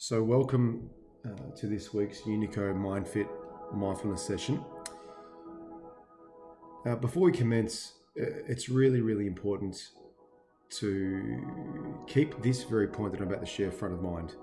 So welcome to this week's UNICO Mindfit mindfulness session. Before we commence, it's really important to keep this very point that I'm about to share front of mind.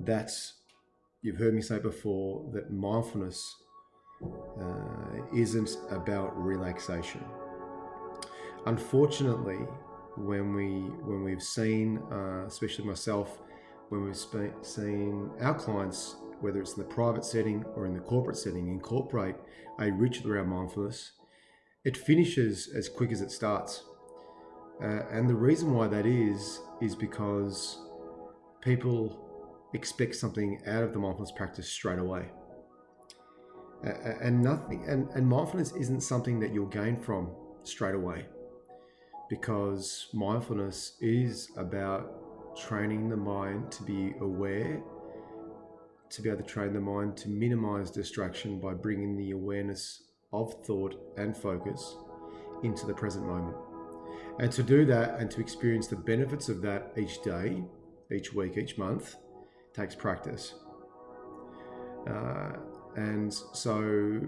That's, you've heard me say before, that mindfulness isn't about relaxation. Unfortunately, when we've seen, especially myself, when we've seen our clients, whether it's in the private setting or in the corporate setting, incorporate a ritual around mindfulness, it finishes as quick as it starts. And the reason why that is because people expect something out of the mindfulness practice straight away. And mindfulness isn't something that you'll gain from straight away, because mindfulness is about training the mind to be aware, to be able to train the mind to minimize distraction by bringing the awareness of thought and focus into the present moment. And to do that and to experience the benefits of that each day, each week, each month, takes practice. And so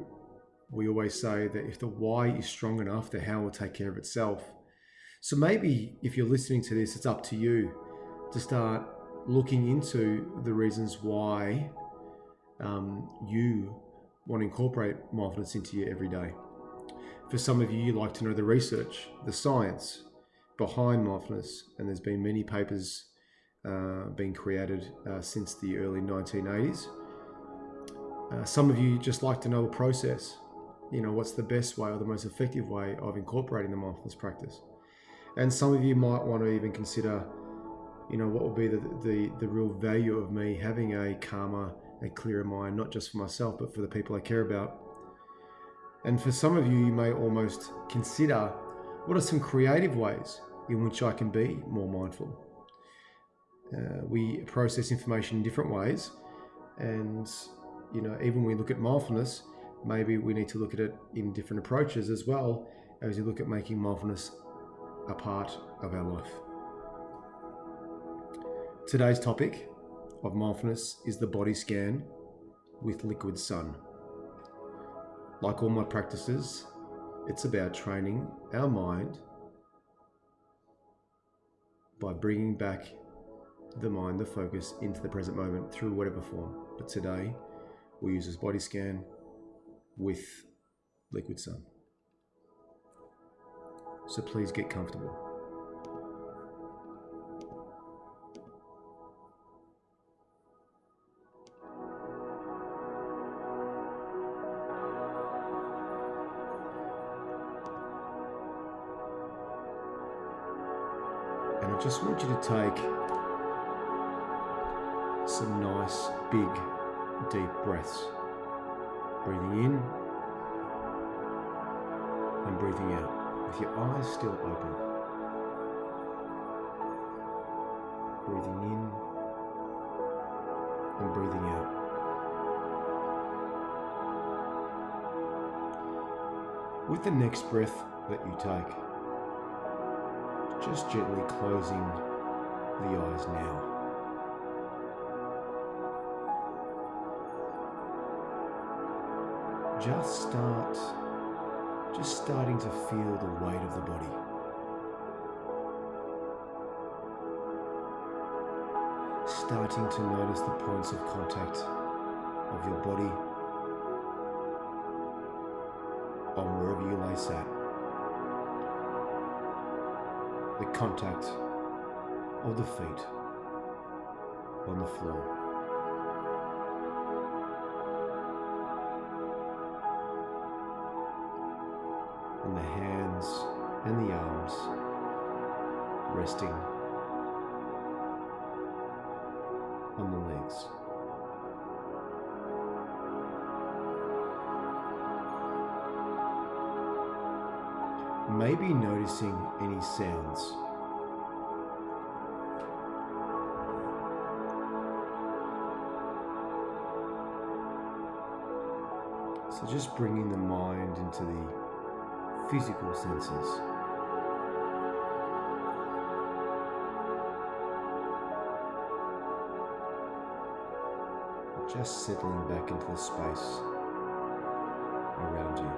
we always say that if the why is strong enough, the how will take care of itself. So maybe if you're listening to this, it's up to you to start looking into the reasons why you want to incorporate mindfulness into your everyday. For some of you, you like to know the research, the science behind mindfulness, and there's been many papers being created since the early 1980s. Some of you just like to know the process. What's the best way or the most effective way of incorporating the mindfulness practice. And some of you might want to even consider, what will be the real value of me having a calmer, a clearer mind, not just for myself, but for the people I care about. And for some of you, you may almost consider, what are some creative ways in which I can be more mindful? We process information in different ways. And, even when we look at mindfulness, maybe we need to look at it in different approaches as well, as you look at making mindfulness a part of our life. Today's topic of mindfulness is the body scan with liquid sun. Like all my practices, it's about training our mind by bringing back the mind, the focus, into the present moment through whatever form. But today, we use this body scan with liquid sun. So please get comfortable. And I just want you to take some nice, big, deep breaths. Breathing in and breathing out with your eyes still open. Breathing in and breathing out. With the next breath that you take, just gently closing the eyes now. Just starting to feel the weight of the body. Starting to notice the points of contact of your body on wherever you lay sat. The contact of the feet on the floor. And the hands and the arms resting on the legs. Maybe noticing any sounds. So just bringing the mind into the physical senses. just settling back into the space around you.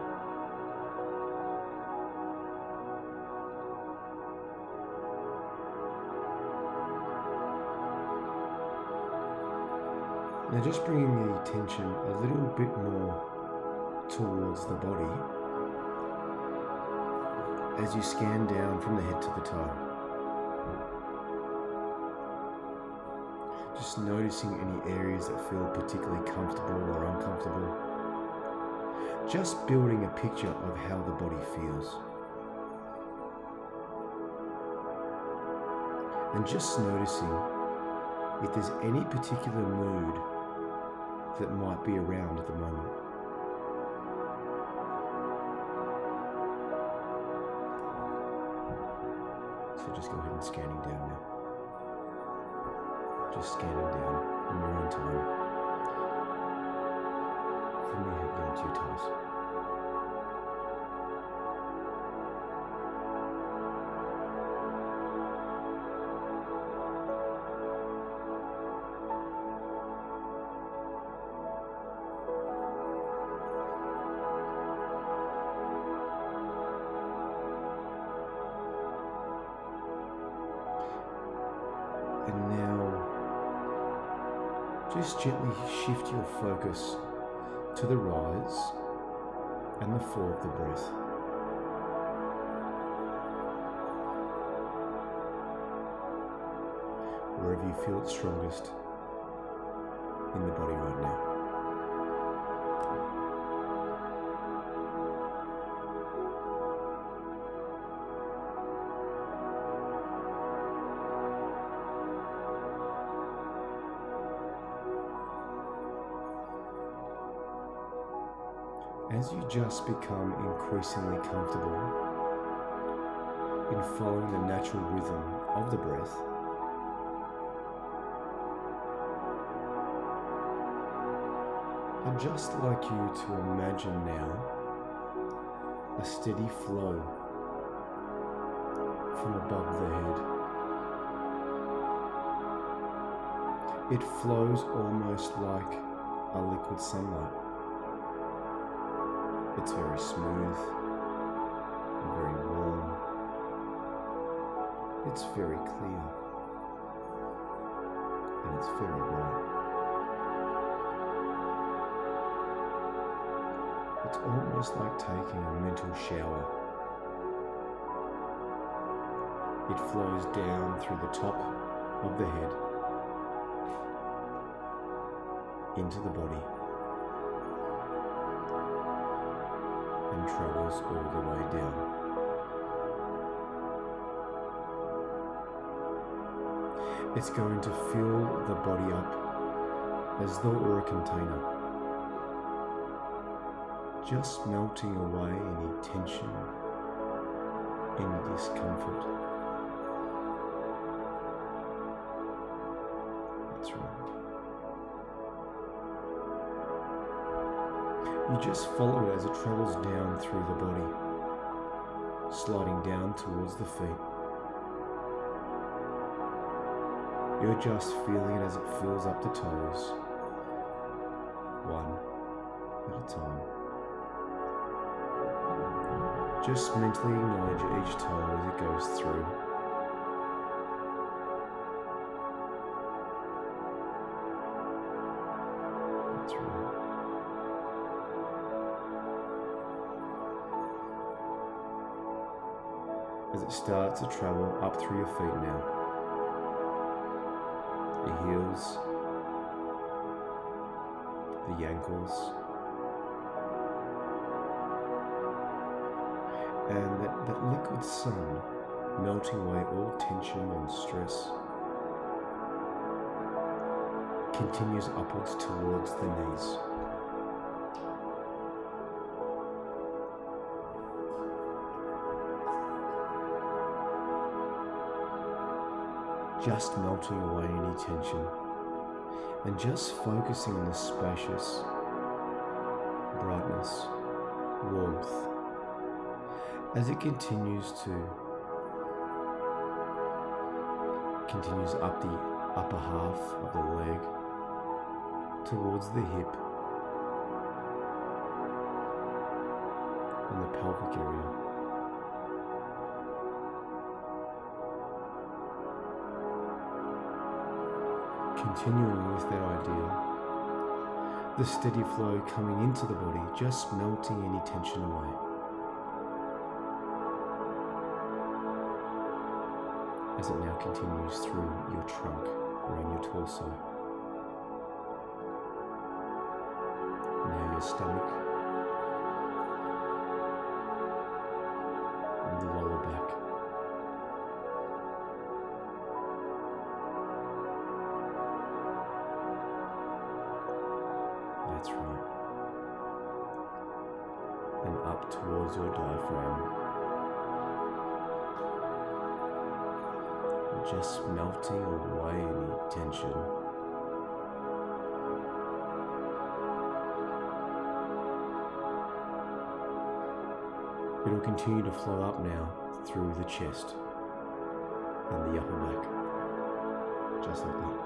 Now just bringing the attention a little bit more towards the body as you scan down from the head to the toe. Just noticing any areas that feel particularly comfortable or uncomfortable. Just building a picture of how the body feels. And just noticing if there's any particular mood that might be around at the moment. So just go ahead and scanning down now. Just scanning down in your own time. From your head down to your toes. And now, just gently shift your focus to the rise and the fall of the breath. Wherever you feel it strongest in the body right now. As you just become increasingly comfortable in following the natural rhythm of the breath, I'd just like you to imagine now a steady flow from above the head. It flows almost like a liquid sunlight. It's very smooth and very warm. It's very clear and it's very bright. It's almost like taking a mental shower. It flows down through the top of the head into the body and travels all the way down. It's going to fill the body up as though it were a container, just melting away any tension, any discomfort. That's right. You just follow it as it travels down through the body, sliding down towards the feet. You're just feeling it as it fills up the toes, one at a time. Just mentally acknowledge each toe as it goes through. That's right. As it starts to travel up through your feet now. The heels, the ankles, and that liquid sun melting away all tension and stress continues upwards towards the knees. Just melting away any tension and just focusing on the spacious brightness, warmth, as it continues up the upper half of the leg towards the hip and the pelvic area. Continuing with that idea, the steady flow coming into the body, just melting any tension away. As it now continues through your trunk, around your torso. Now your stomach and the lower back. That's right. And up towards your diaphragm. Just melting away any tension. It'll continue to flow up now through the chest and the upper back. Just like that.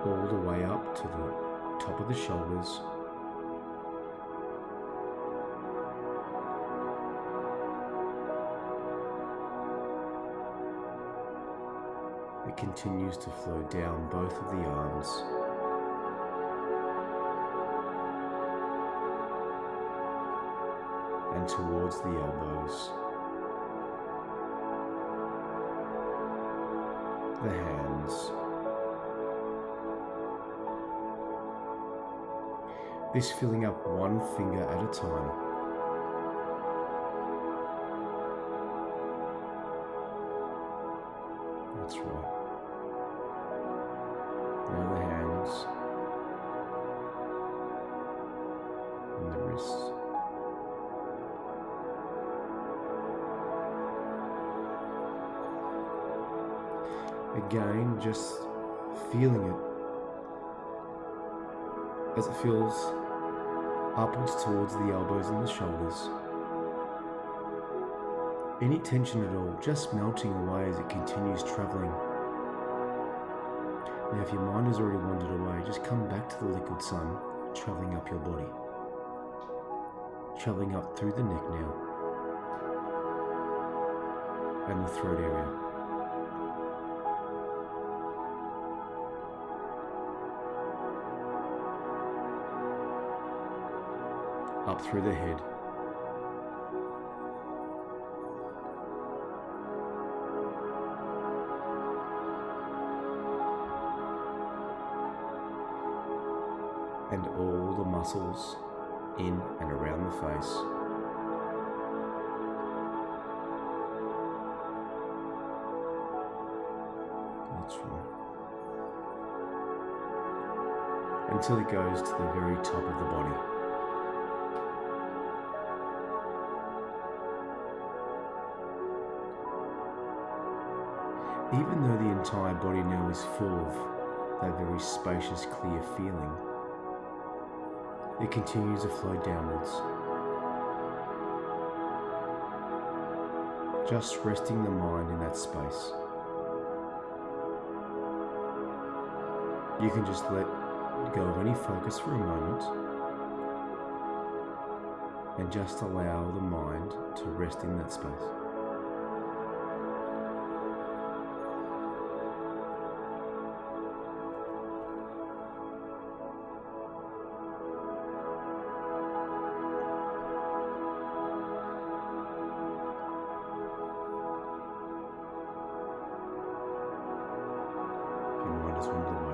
All the way up to the top of the shoulders, it continues to flow down both of the arms, and towards the elbows, the hands. This filling up one finger at a time. That's right. Now the hands and the wrists. Again, just feeling it as it feels upwards towards the elbows and the shoulders. Any tension at all, just melting away as it continues travelling. Now if your mind has already wandered away, just come back to the liquid sun, travelling up your body. Travelling up through the neck now. And the throat area. Up through the head. And all the muscles in and around the face. That's right. Until it goes to the very top of the body. Even though the entire body now is full of that very spacious, clear feeling, it continues to flow downwards, just resting the mind in that space. You can just let go of any focus for a moment and just allow the mind to rest in that space.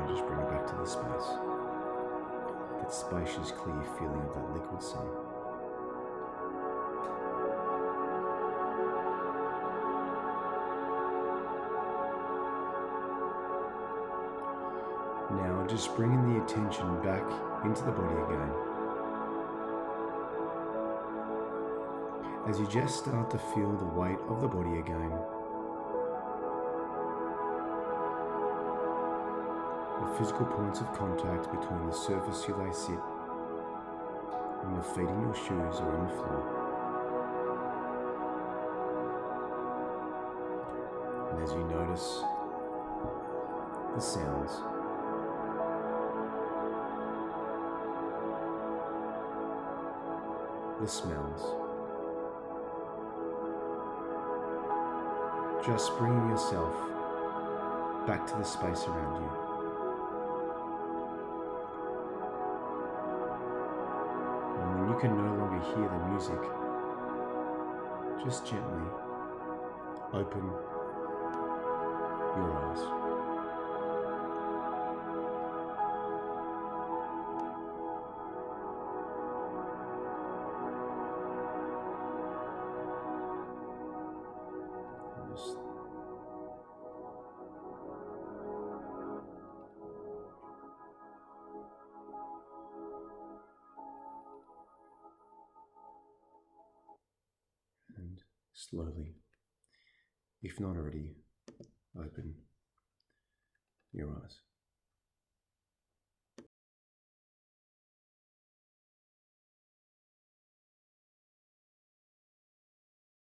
Just bring it back to the space. That spacious, clear feeling of that liquid sun. Now just bringing the attention back into the body again. As you just start to feel the weight of the body again. The physical points of contact between the surface you lay sit and your feet in your shoes or on the floor. And as you notice the sounds, the smells, just bringing yourself back to the space around you. And when you can no longer hear the music, just gently open your eyes. Just and slowly, if not already, open your eyes.